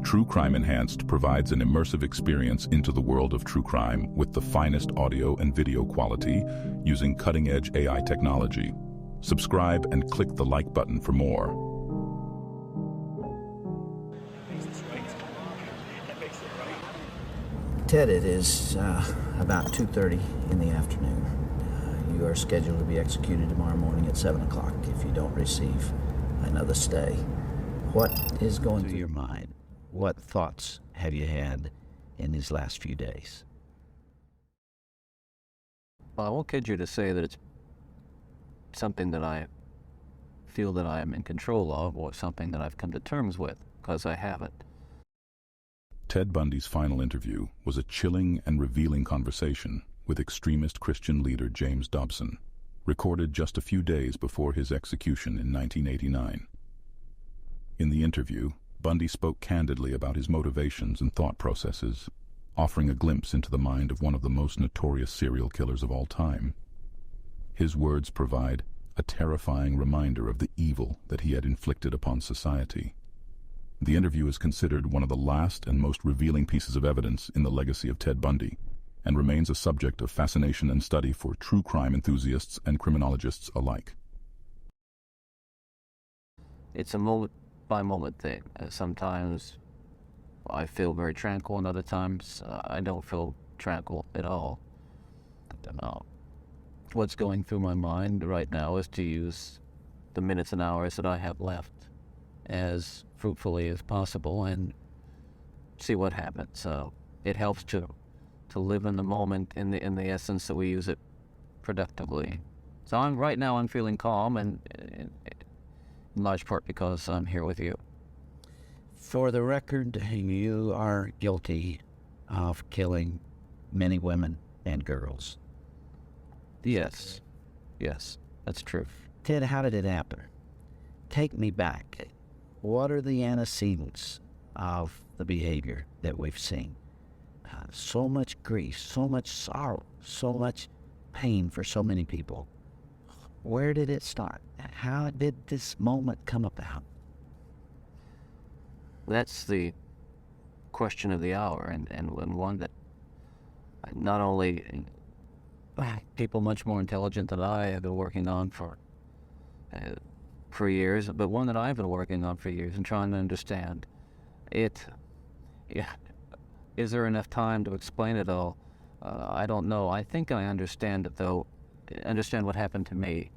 True Crime Enhanced provides an immersive experience into the world of true crime with the finest audio and video quality using cutting-edge AI technology. Subscribe and click the like button for more. Ted, it is about 2:30 in the afternoon. You are scheduled to be executed tomorrow morning at 7 o'clock if you don't receive another stay. What is going through your mind? What thoughts have you had in these last few days? Well, I won't kid you to say that it's something that I feel that I am in control of or something that I've come to terms with, because I haven't. Ted Bundy's final interview was a chilling and revealing conversation with extremist Christian leader James Dobson, recorded just a few days before his execution in 1989. In the interview, Bundy spoke candidly about his motivations and thought processes, offering a glimpse into the mind of one of the most notorious serial killers of all time. His words provide a terrifying reminder of the evil that he had inflicted upon society. The interview is considered one of the last and most revealing pieces of evidence in the legacy of Ted Bundy, and remains a subject of fascination and study for true crime enthusiasts and criminologists alike. It's a moment-by-moment thing. Sometimes I feel very tranquil, and other times I don't feel tranquil at all. What's going through my mind right now is to use the minutes and hours that I have left as fruitfully as possible and see what happens. It helps to live in the moment in the essence that we use it productively. So right now I'm feeling calm, and in large part because I'm here with you. For the record, you are guilty of killing many women and girls. Yes, that's true. Ted, how did it happen? Take me back. What are the antecedents of the behavior that we've seen? So much grief, so much sorrow, so much pain for so many people. Where did it start? How did this moment come about? That's the question of the hour, and one that not only people much more intelligent than I have been working on for years, but one that I've been working on for years and trying to understand. Is there enough time to explain it all? I don't know. I think I understand it, though. Understand what happened to me,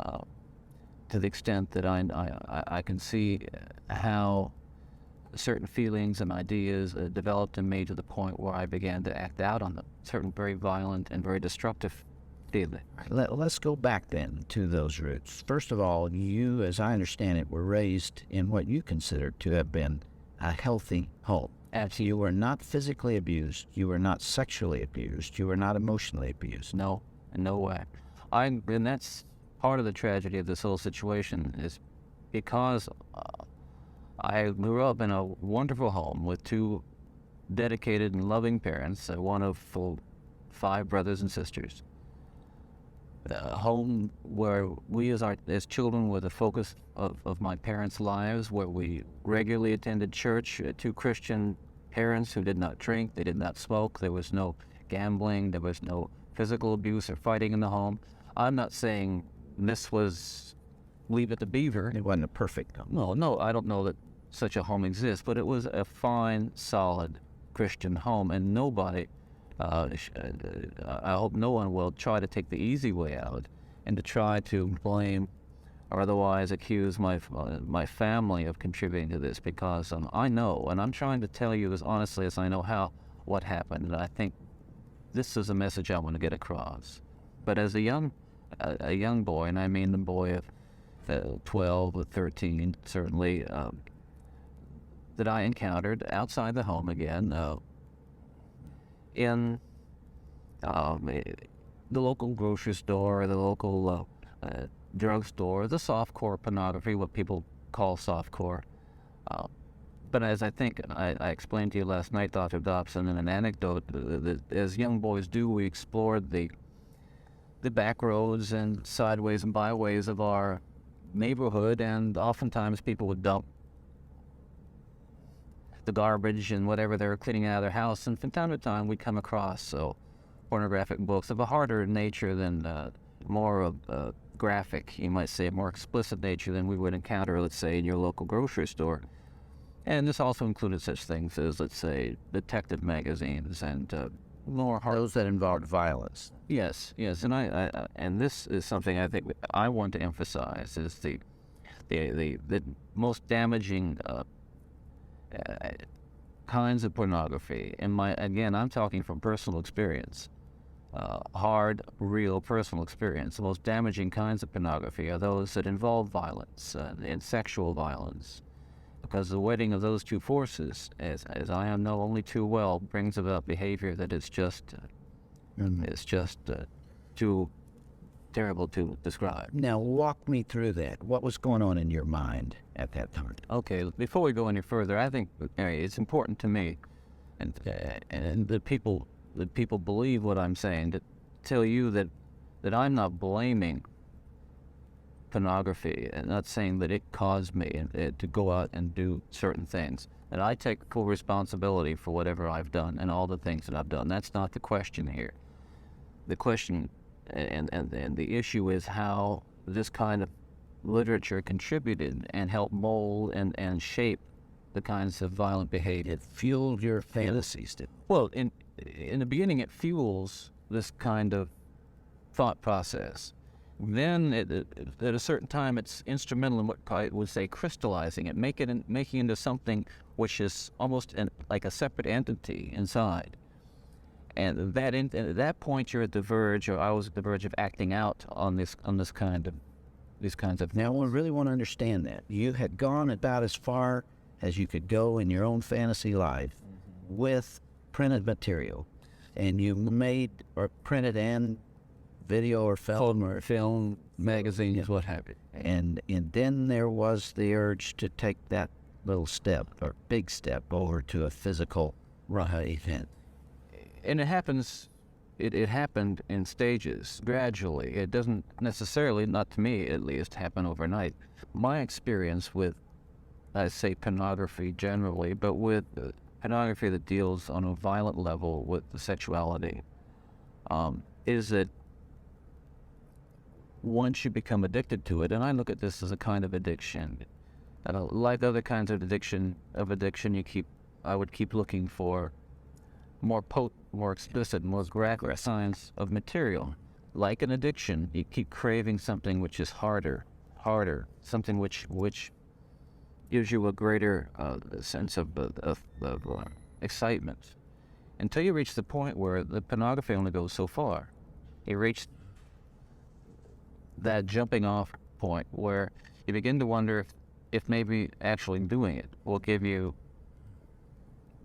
to the extent that I can see how certain feelings and ideas developed in me to the point where I began to act out on them. Certain very violent and very destructive feelings. Let's go back then to those roots. First of all, you, as I understand it, were raised in what you considered to have been a healthy home. Absolutely. You were not physically abused. You were not sexually abused. You were not emotionally abused. No, in no way. And that's part of the tragedy of this whole situation, is because I grew up in a wonderful home with two dedicated and loving parents, one of 5 brothers and sisters. A home where we as children were the focus of my parents' lives, where we regularly attended church, 2 Christian parents who did not drink, they did not smoke, there was no gambling, there was no physical abuse or fighting in the home. I'm not saying this was Leave It to Beaver. It wasn't a perfect home. No, I don't know that such a home exists, but it was a fine, solid Christian home, and nobody, I hope no one will try to take the easy way out and to try to blame or otherwise accuse my family of contributing to this, because I know, and I'm trying to tell you as honestly as I know what happened, and I think this is a message I want to get across. But as a young boy, and I mean the boy of 12 or 13, certainly, that I encountered outside the home again, in the local grocery store, the local drugstore, the softcore pornography, what people call softcore. But as I think I explained to you last night, Dr. Dobson, in an anecdote, as young boys do, we explored the back roads and sideways and byways of our neighborhood, and oftentimes people would dump the garbage and whatever they were cleaning out of their house. And from time to time, we'd come across pornographic books of a harder nature than more of a graphic, you might say, more explicit nature than we would encounter, let's say, in your local grocery store. And this also included such things as, let's say, detective magazines and more hard... Those that involved violence. Yes, and and this is something I think I want to emphasize is the most damaging kinds of pornography. And I'm talking from personal experience, hard, real personal experience. The most damaging kinds of pornography are those that involve violence and sexual violence, because the wedding of those two forces, as I know only too well, brings about behavior that is just too terrible to describe. Now, walk me through that. What was going on in your mind at that time? Okay, before we go any further, I think it's important to me, and that people believe what I'm saying, to tell you that I'm not blaming pornography and not saying that it caused me to go out and do certain things. And I take full responsibility for whatever I've done and all the things that I've done. That's not the question here. The question and the issue is how this kind of literature contributed and helped mold and shape the kinds of violent behavior. It fueled your fantasies, did it? Well, in the beginning, it fuels this kind of thought process. Then, at a certain time, it's instrumental in what I would say crystallizing it, making it into something which is almost like a separate entity inside. And at that point, you're at the verge, or I was at the verge of acting out on these kinds of. Now, I really want to understand that. You had gone about as far as you could go in your own fantasy life with printed material, and you made or printed and video or film magazines, what have you. And then there was the urge to take that little step or big step over to a physical event. And it happened in stages, gradually. It doesn't necessarily, not to me at least, happen overnight. My experience with, I say pornography generally, but with pornography that deals on a violent level with the sexuality, is that once you become addicted to it, and I look at this as a kind of addiction, like other kinds of addiction, I would keep looking for more potent, more explicit, more graphic signs of material. Like an addiction, you keep craving something which is harder, something which gives you a greater sense of excitement, until you reach the point where the pornography only goes so far. You reach that jumping off point where you begin to wonder if maybe actually doing it will give you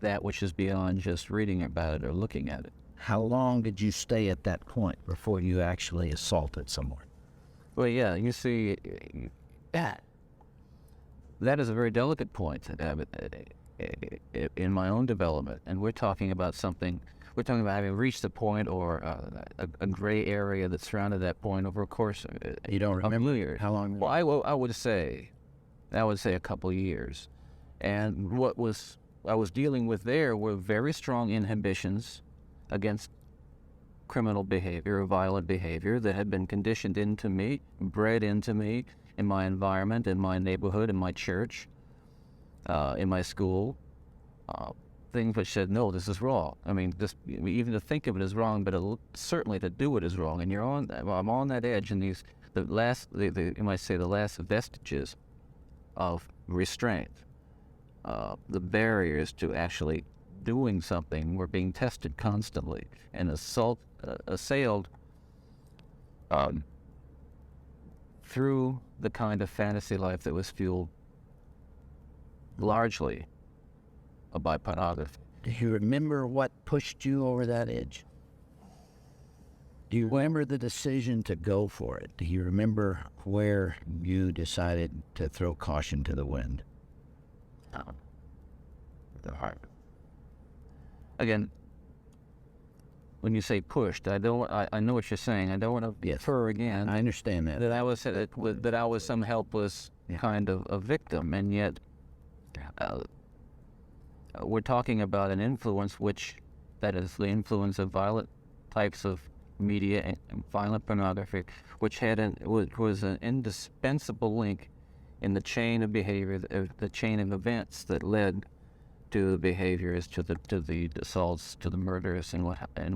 that which is beyond just reading about it or looking at it. How long did you stay at that point before you actually assaulted someone? Well, yeah, you see, that is a very delicate point in my own development, and we're talking about having reached the point or a gray area that surrounded that point over a course of you don't remember years. How long? Well, I would say a couple of years, and what I was dealing with there were very strong inhibitions against criminal behavior or violent behavior that had been conditioned into me, bred into me in my environment, in my neighborhood, in my church, in my school. Things which said, no, this is wrong. I mean, even to think of it is wrong, but certainly to do it is wrong. And I'm on that edge, and you might say the last vestiges of restraint, the barriers to actually doing something were being tested constantly and assailed through the kind of fantasy life that was fueled largely by pornography. Do you remember what pushed you over that edge? Do you remember the decision to go for it? Do you remember where you decided to throw caution to the wind? The heart. Again, when you say pushed, I know what you're saying. I don't want to infer again. I understand that. That I was some helpless kind of a victim, and yet we're talking about an influence that is the influence of violent types of media and violent pornography, which was an indispensable link in the chain of behavior, the chain of events that led to the behaviors, to the assaults, to the murders, and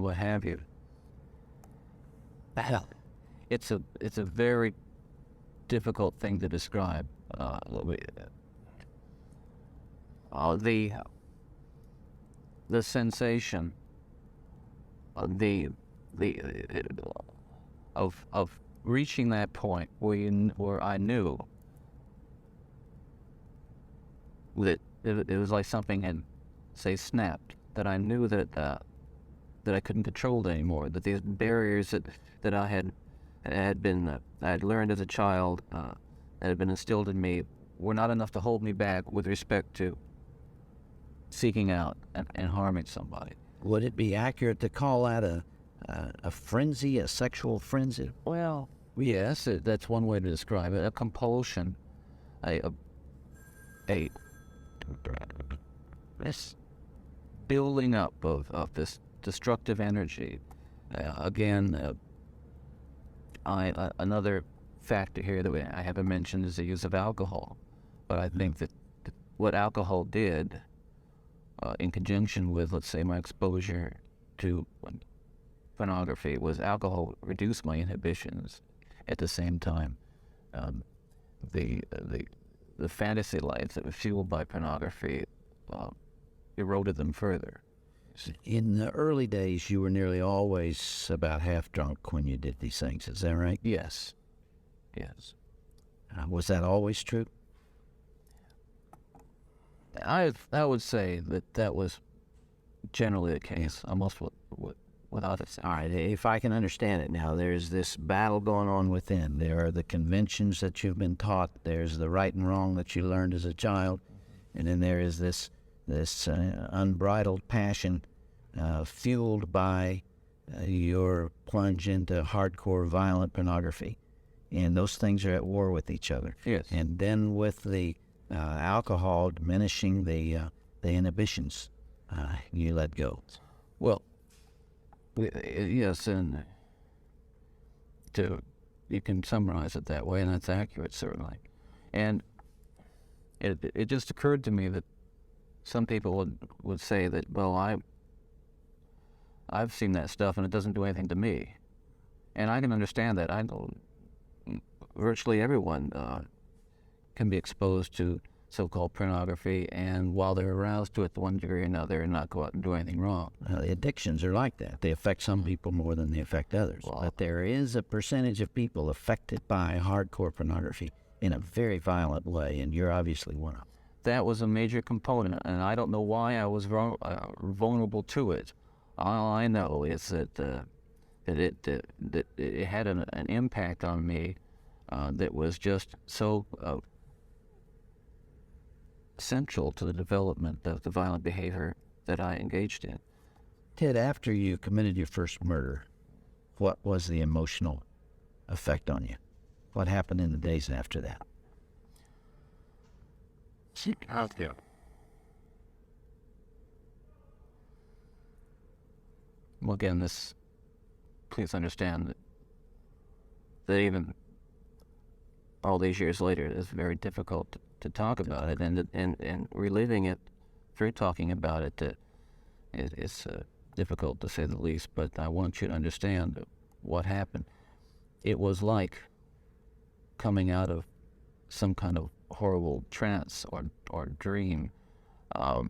what have you. It's a very difficult thing to describe. The sensation, of reaching that point where I knew that it was like something had, say, snapped. That I knew that I couldn't control it anymore. That these barriers that I had learned as a child, that had been instilled in me, were not enough to hold me back with respect to seeking out and harming somebody. Would it be accurate to call that a frenzy, a sexual frenzy? Well, yes, that's one way to describe it. A compulsion, this building up of this destructive energy. Another factor here that I haven't mentioned is the use of alcohol. But I think that what alcohol did, in conjunction with, let's say, my exposure to pornography, was alcohol reduced my inhibitions. At the same time, the fantasy life that was fueled by pornography eroded them further. In the early days, you were nearly always about half drunk when you did these things. Is that right? Yes. Was that always true? I would say that was generally the case, almost without it. All right, if I can understand it now, there's this battle going on within. There are the conventions that you've been taught. There's the right and wrong that you learned as a child. And then there is this unbridled passion fueled by your plunge into hardcore violent pornography. And those things are at war with each other. Yes. And then with the alcohol diminishing the inhibitions, you let go. Well, yes, and you can summarize it that way, and that's accurate, certainly. And it just occurred to me that some people would say that, well, I've seen that stuff and it doesn't do anything to me. And I can understand that. I know virtually everyone can be exposed to so-called pornography, and while they're aroused to it to one degree or another, and not go out and do anything wrong. The addictions are like that. They affect some people more than they affect others. Well, but there is a percentage of people affected by hardcore pornography in a very violent way, and you're obviously one of them. That was a major component, and I don't know why I was vulnerable to it. All I know is that it had an impact on me that was just so central to the development of the violent behavior that I engaged in. Ted, after you committed your first murder, what was the emotional effect on you? What happened in the days after that? Well, again, please understand that even all these years later, it's very difficult to talk about it, and reliving it through talking about it is difficult, to say the least. But I want you to understand what happened. It was like coming out of some kind of horrible trance or dream. I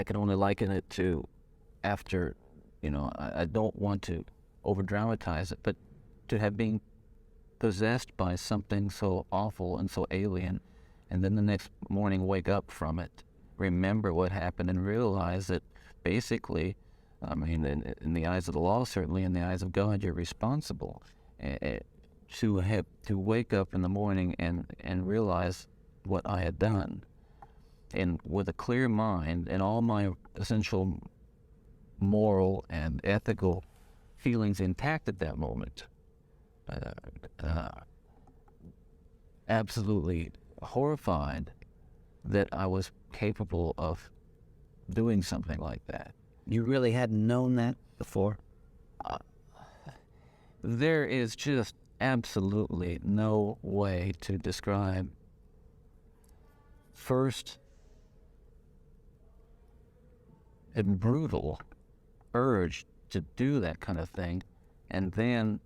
can only liken it to after, I don't want to over-dramatize it, but to have been possessed by something so awful and so alien, and then the next morning wake up from it, remember what happened, and realize that basically, in the eyes of the law, certainly in the eyes of God, you're responsible. To wake up in the morning and realize what I had done, and with a clear mind and all my essential moral and ethical feelings intact at that moment, absolutely horrified that I was capable of doing something like that. You really hadn't known that before? There is just absolutely no way to describe first a brutal urge to do that kind of thing, and then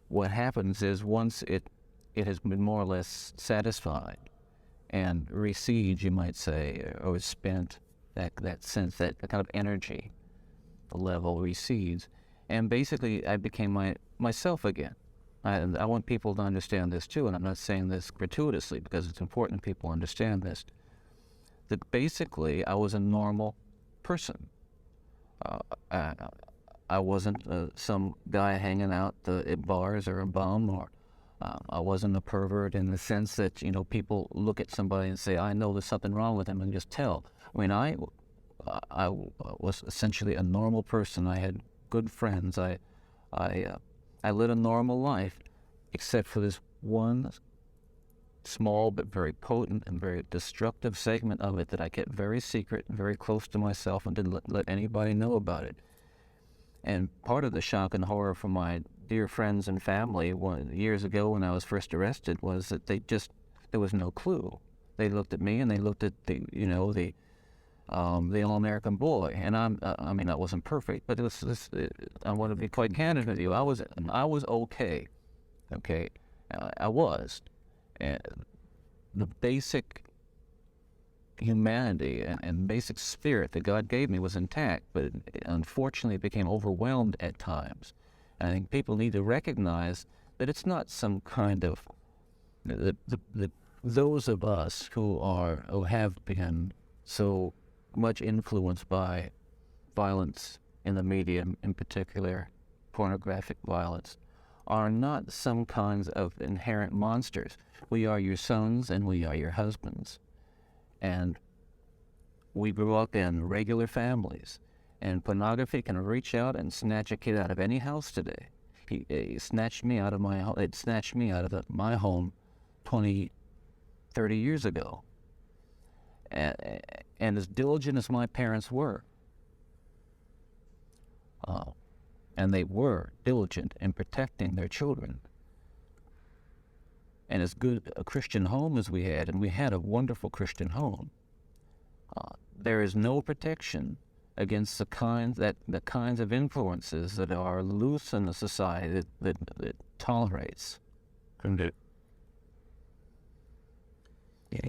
what happens is once it has been more or less satisfied and recedes, you might say, or is spent, that sense, that kind of energy level recedes, and basically I became myself again. I want people to understand this too, and I'm not saying this gratuitously because it's important people understand this, that basically I was a normal person. I wasn't some guy hanging out at bars or a bum, or I wasn't a pervert in the sense that, people look at somebody and say, I know there's something wrong with him, and just tell. I mean, I was essentially a normal person. I had good friends. I led a normal life, except for this one small but very potent and very destructive segment of it that I kept very secret and very close to myself and didn't let anybody know about it. And part of the shock and horror for my dear friends and family years ago when I was first arrested was that there was no clue. They looked at me and they looked at the all-American boy, and I mean, I wasn't perfect, but I want to be quite candid with you. I was okay. I was. And the basic humanity and basic spirit that God gave me was intact, but unfortunately it became overwhelmed at times. And I think people need to recognize that it's not some kind of those of us who have been so much influenced by violence in the media, in particular pornographic violence, are not some kinds of inherent monsters. We are your sons and we are your husbands. And we grew up in regular families. And pornography can reach out and snatch a kid out of any house today. He snatched me out of my home. It snatched me out of my home 20, 30 years ago. And as diligent as my parents were, and they were diligent in protecting their children, and as good a Christian home as we had, and we had a wonderful Christian home, there is no protection against the kinds of influences that are loose in a society that tolerates.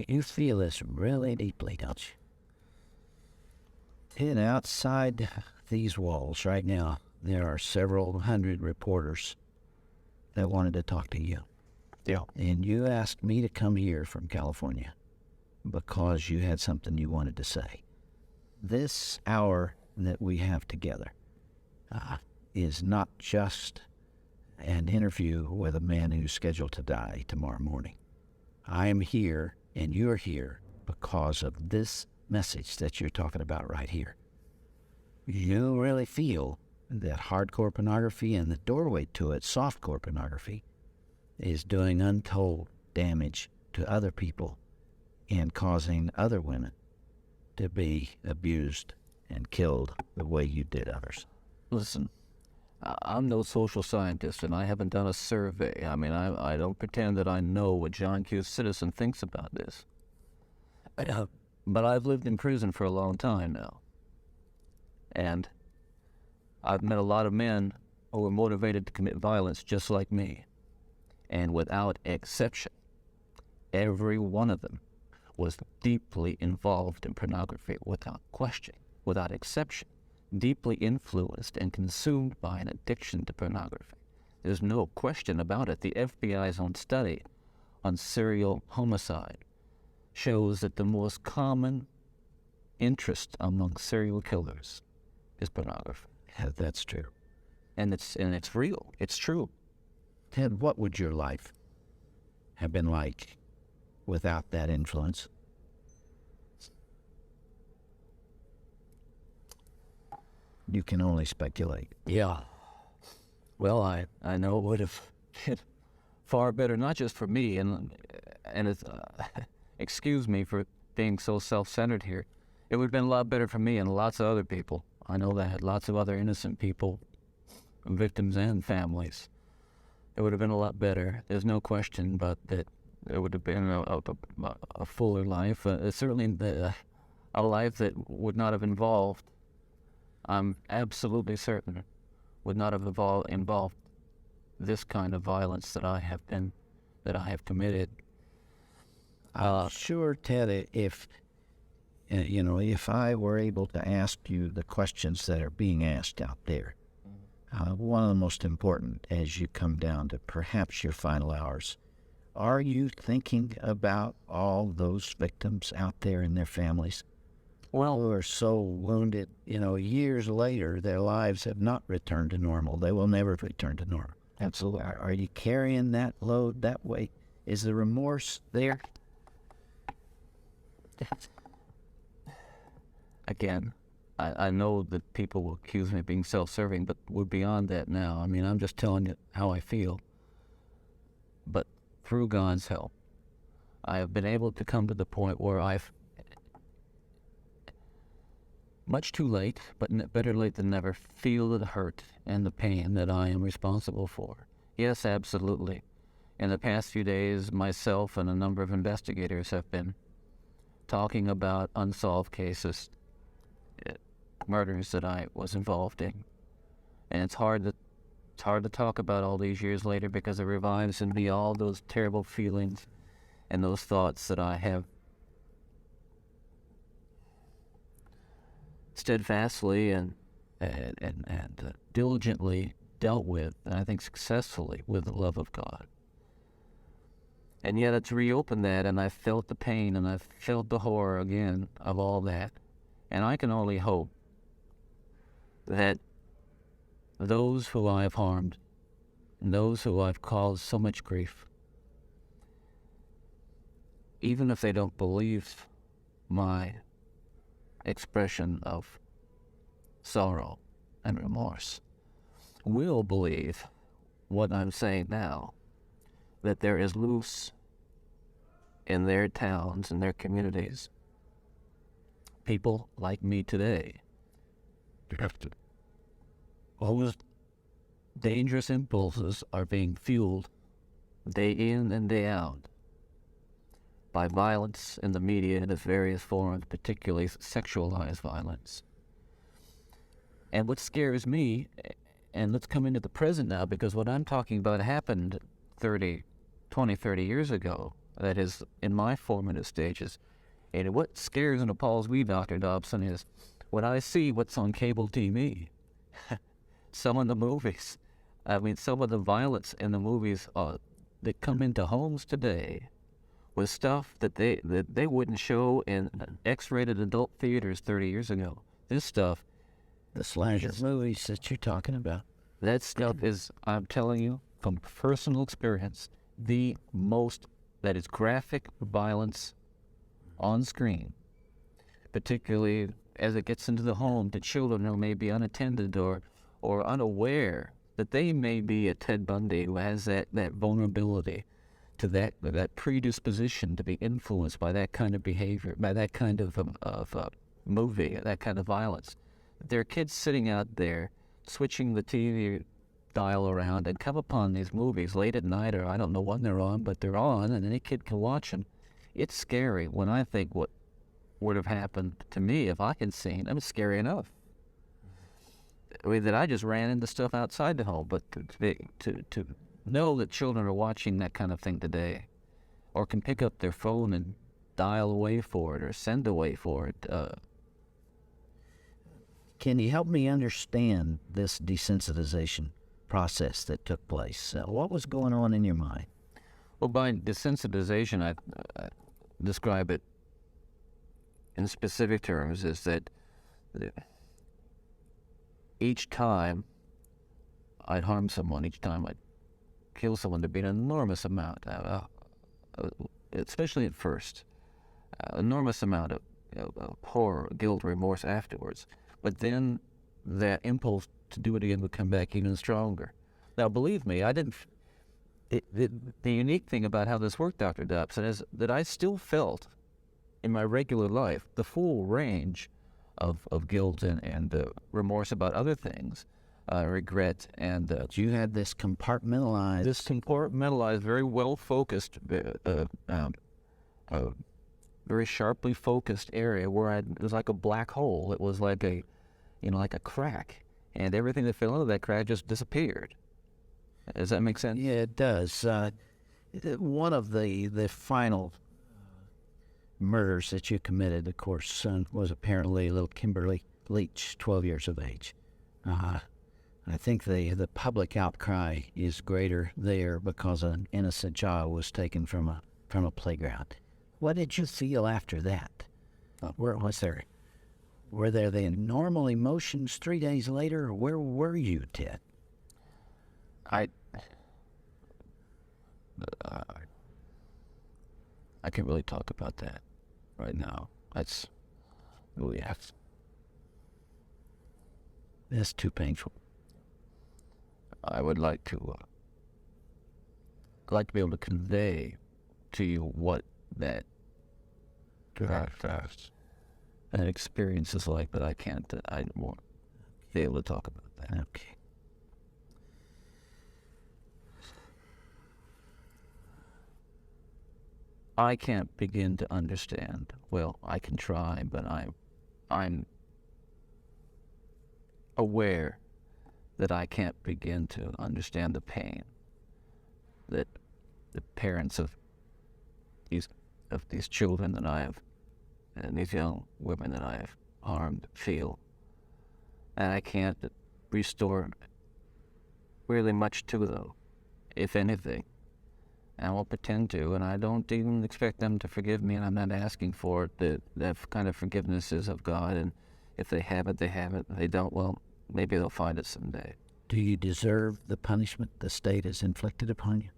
You feel this really deeply, don't you? And outside these walls right now, there are several hundred reporters that wanted to talk to you. Yeah. And you asked me to come here from California because you had something you wanted to say. This hour that we have together is not just an interview with a man who's scheduled to die tomorrow morning. I am here and you're here because of this message that you're talking about right here. You really feel that hardcore pornography and the doorway to it, softcore pornography, is doing untold damage to other people and causing other women to be abused and killed the way you did others. Listen, I'm no social scientist, and I haven't done a survey. I mean, I don't pretend that I know what John Q. Citizen thinks about this. But I've lived in prison for a long time now. And I've met a lot of men who were motivated to commit violence just like me. And without exception, every one of them was deeply involved in pornography, without question, without exception, deeply influenced and consumed by an addiction to pornography. There's no question about it. The FBI's own study on serial homicide shows that the most common interest among serial killers is pornography. Yeah, that's true. And it's real. It's true. Ted, what would your life have been like without that influence? You can only speculate. Yeah. Well, I know it would have been far better, not just for me, and it's, excuse me for being so self-centered here. It would have been a lot better for me and lots of other people. I know that, lots of other innocent people, victims and families. It would have been a lot better. There's no question but that it would have been a fuller life. Certainly a life that would not have involved, I'm absolutely certain, would not have involved this kind of violence that I have committed. Sure, Ted, if I were able to ask you the questions that are being asked out there, one of the most important as you come down to perhaps your final hours, are you thinking about all those victims out there and their families? Well, who are so wounded, years later, their lives have not returned to normal. They will never return to normal. absolutely. Are you carrying that load that way? Is the remorse there? Again, I know that people will accuse me of being self-serving, but we're beyond that now. I mean, I'm just telling you how I feel. But through God's help, I have been able to come to the point where I've, much too late, but better late than never, feel the hurt and the pain that I am responsible for. Yes, absolutely. In the past few days, myself and a number of investigators have been talking about unsolved cases, murders that I was involved in. And it's hard to talk about all these years later because it revives in me all those terrible feelings and those thoughts that I have steadfastly and diligently dealt with, and I think successfully, with the love of God. And yet it's reopened that, and I felt the pain, and I felt the horror again of all that. And I can only hope that those who I have harmed, and those who I've caused so much grief, even if they don't believe my expression of sorrow and remorse, will believe what I'm saying now, that there is loose in their towns and their communities people like me today whose dangerous impulses are being fueled day in and day out by violence in the media in its various forms, particularly sexualized violence. And what scares me, and let's come into the present now, because what I'm talking about happened 30 years ago, that is, in my formative stages. And what scares and appalls me, Dr. Dobson, is when I see what's on cable TV, some of the movies, some of the violence in the movies that come into homes today with stuff that they wouldn't show in X-rated adult theaters 30 years ago. This stuff, The slasher movies that you're talking about. that stuff is, I'm telling you, from personal experience, that is graphic violence on screen, particularly as it gets into the home to children who may be unattended or unaware that they may be a Ted Bundy who has that vulnerability to that predisposition to be influenced by that kind of behavior, by that kind of movie, that kind of violence. There are kids sitting out there switching the TV dial around and come upon these movies late at night, or I don't know when they're on, but they're on, and any kid can watch them. It's scary when I think what would have happened to me if I had seen them. It's scary enough. I mean, that I just ran into stuff outside the home, but to know that children are watching that kind of thing today, or can pick up their phone and dial away for it or send away for it. Can you help me understand this desensitization process that took place? What was going on in your mind? Well, by desensitization, I describe it in specific terms is that each time I'd harm someone, each time I'd kill someone, there'd be an enormous amount, especially at first, enormous amount of horror, guilt, remorse afterwards. But then that impulse to do it again would come back even stronger. Now, believe me, I didn't. The unique thing about how this worked, Dr. Dobson, is that I still felt in my regular life, the full range of guilt and remorse about other things, regret, and You had this compartmentalized. very well focused, very sharply focused area where it was like a black hole. It was like like a crack, and everything that fell into that crack just disappeared. Does that make sense? Yeah, it does. One of the final murders that you committed, of course, was apparently little Kimberly Leach, 12 years of age. I think the public outcry is greater there because an innocent child was taken from a playground. What did you feel after that? Were there the normal emotions 3 days later, or where were you, Ted? I can't really talk about that right now. That's really That's too painful. I would like to be able to convey to you what that experience is like, but I can't. I won't be able to talk about that. Okay. I can't begin to understand. Well, I can try, but I'm aware that I can't begin to understand the pain that the parents of these children that I have, and these young women that I have harmed, feel. And I can't restore really much to them, if anything. I won't pretend to, and I don't even expect them to forgive me, and I'm not asking for it. That kind of forgiveness is of God, and if they have it, they have it. If they don't, well, maybe they'll find it someday. Do you deserve the punishment the state has inflicted upon you?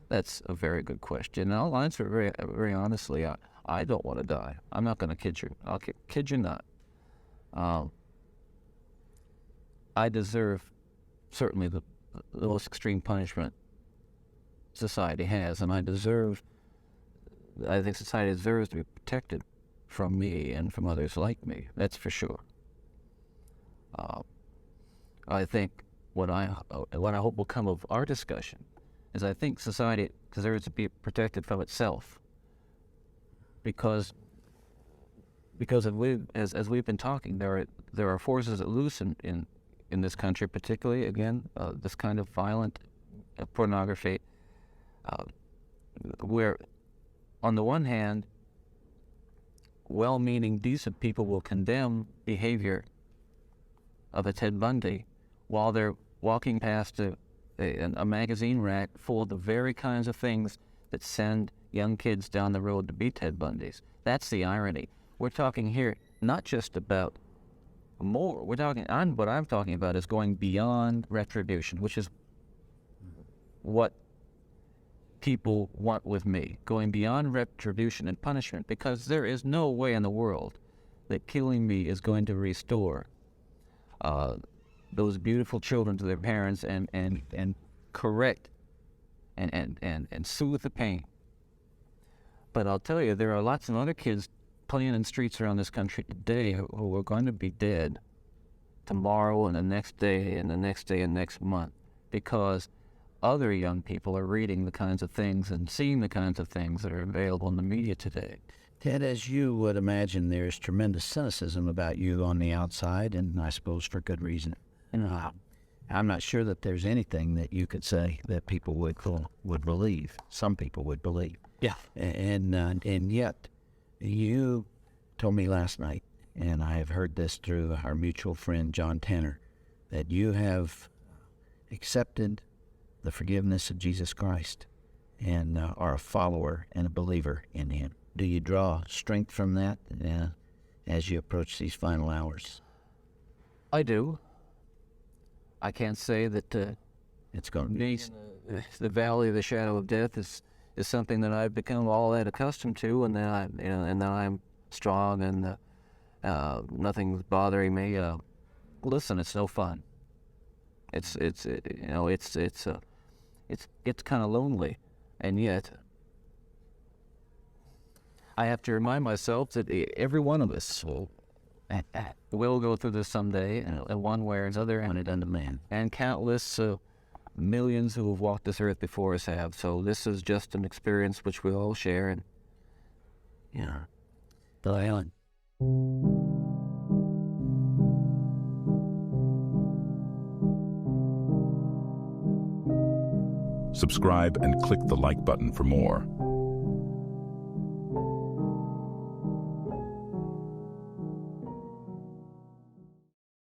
That's a very good question, and I'll answer it very, very honestly. I don't want to die. I'm not going to kid you. I'll kid you not. I deserve certainly the most extreme punishment society has, and I think society deserves to be protected from me and from others like me. That's for sure. I think what I hope will come of our discussion is I think society deserves to be protected from itself, because as we've been talking, there are forces at loose in this country, particularly, again, this kind of violent pornography, where, on the one hand, well-meaning, decent people will condemn behavior of a Ted Bundy while they're walking past a magazine rack full of the very kinds of things that send young kids down the road to be Ted Bundys. That's the irony. We're talking here not just about more. What I'm talking about is going beyond retribution, which is what people want with me, going beyond retribution and punishment, because there is no way in the world that killing me is going to restore those beautiful children to their parents and correct and soothe the pain. But I'll tell you, there are lots of other kids playing in streets around this country today who are going to be dead tomorrow and the next day and the next day and next month, because other young people are reading the kinds of things and seeing the kinds of things that are available in the media today. Ted, as you would imagine, there's tremendous cynicism about you on the outside, and I suppose for good reason. I'm not sure that there's anything that you could say that people would believe. Some people would believe. Yeah. And yet, you told me last night, and I have heard this through our mutual friend John Tanner, that you have accepted the forgiveness of Jesus Christ and are a follower and a believer in Him. Do you draw strength from that as you approach these final hours? I do. I can't say that It's going to be the valley of the shadow of death is something that I've become all that accustomed to, and that I'm strong and nothing's bothering me. Listen, it's no fun. It gets kind of lonely, And yet, I have to remind myself that every one of us will go through this someday, in one way or another, and countless millions who have walked this earth before us have. So this is just an experience which we all share, and Bill Allen. Subscribe and click the like button for more.